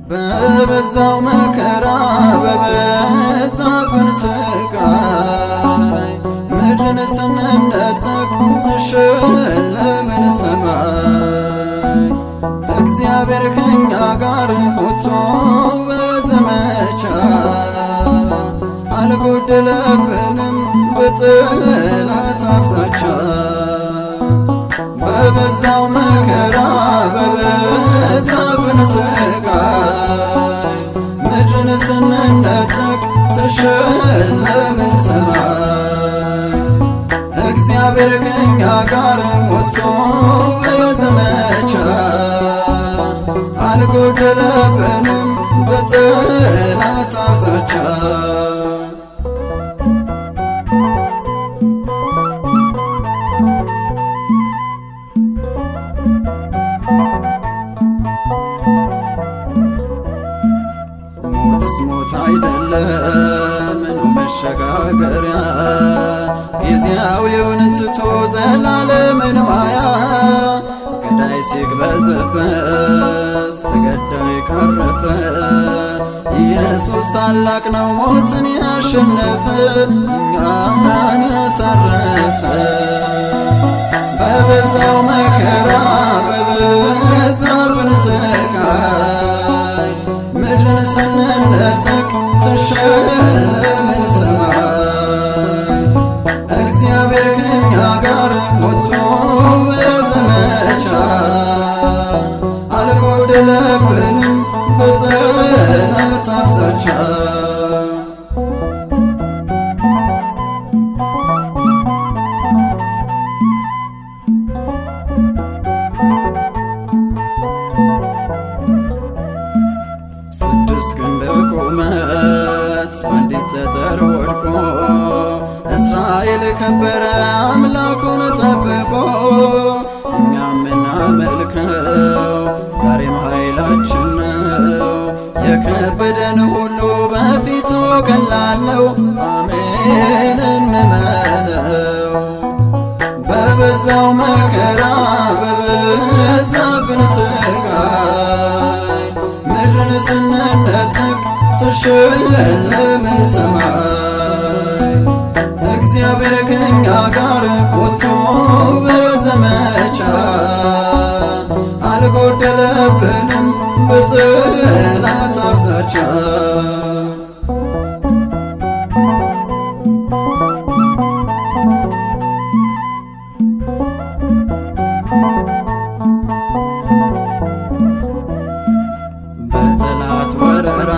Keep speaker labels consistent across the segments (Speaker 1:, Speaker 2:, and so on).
Speaker 1: በበዛው መከራ በበዛብን ስቃይ ምድርን ስንነጠቅ ተሸለምን ሰማይ። እግዚአብሔር ከኛ ጋር ሆቶ በዘመቻ አልጎደለብንም በጠላት አፍዛቻ። በበዛው መከራ በበዛብን ስቃይ ምድርን ስንነጠቅ ተሸለምን ሰማይ። እግዚአብሔር ከኛ ጋር ሞቶ በዘመቻ አልጎደለብንም በጠላት አፍዛቻ። ሞትስ ሞት አይደለም ነው መሸጋገሪያ ጊዜያዊውን ትቶ ዘላለምን ማያ። ገዳይ ሲቅበዘበዝ ተገዳይ ካረፈ ኢየሱስ ታላቅ ነው ሞትን ያሸነፈ እኛን ያሳረፈ። በበዛው መከራ በበዛብን ስቃይ ምድርን ስንነጠቅ ተሸለምን ሰማይ። እግዚአብሔር ከኛ ጋር ሞቶ በዘመቻ አልጎደለብንም በጠላት አፍዛቻ። ስድስት ክንድ ቁመት በአንዲት ጠጠር ወድቆ እስራኤል ከበረ አምላኩን ጠብቆ። እኛም እናመልከው ዛሬም ኃይላችን ነው። የከበደን ሁሉ በፊቱ ቀላል ነው። አሜን እንመነው። በበዛው መከራ በበዛብን ስቃይ ምድርን ስንነጠቅ ተሸለምን ሰማይ። እግዚአብሔር ከኛ ጋር ሞቶ በዘመቻ አልጎደለብንም በጠላት አፍዛቻ። በጠላት ወረራ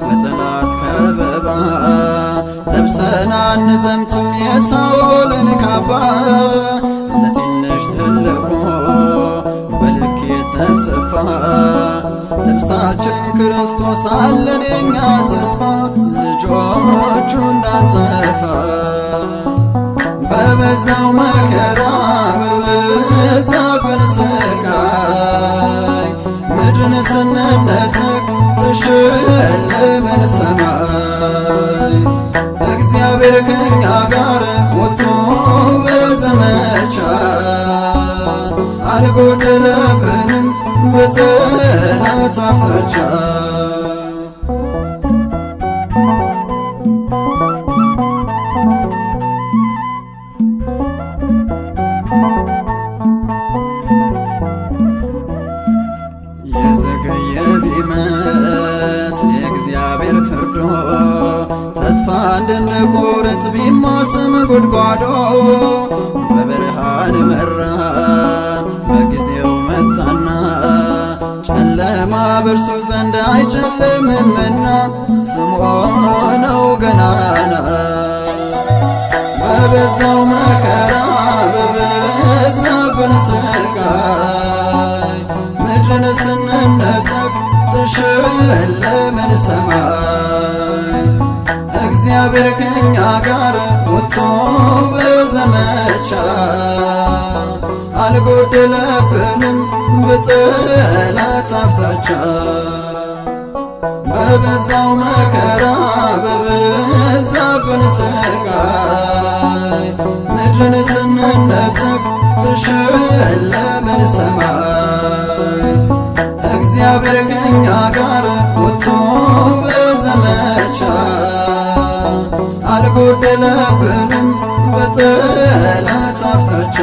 Speaker 1: በጠላት ከበባ ለብሰን አንዘምትም የሳኦልን ካባ። ለትንሽ ትልቁ በልክ የተሰፋ ልብሳችን ክርስቶስ አለን የኛ ተስፋ ልጆቹ እንዳንጠፋ። በበዛው መከራ በበዛብን ስቃይ ምድርን ስንነጠቅ ተሸለምን ሰማይ። እግዚአብሔር ከኛ ጋር ሞቶ በዘመቻ አልጎደለብንም በጠላት አፍዛቻ። የዘገየ ቢመስል የእግዚአብሔር ፍርዶ ተስፋ እንድንቆርጥ ቢማስም ጉድጓዶ። በብርሃን መራን በጊዜው መጣና ጨለማ በእርሱ ዘንድ አይጨልምምና ስሙ ነው ገናና። በበዛው መከራ በበዛብን ስቃይ ምድርን ስንነጠቅ ተሸለምን ሰማይ። እግዚአብሔር ከኛ ጋር ወጥቶ በዘመቻ አልጎደለብንም በጠላት አፍሳቻ በበዛው መከራ በበዛብን ስቃይ ምድርን ስንነጠቅ ተሸለመን ሰማይ እግዚአብሔር ከኛ ጋር ወጥቶ በዘመቻ አልጎደለብንም በጠላት አፍሳቻ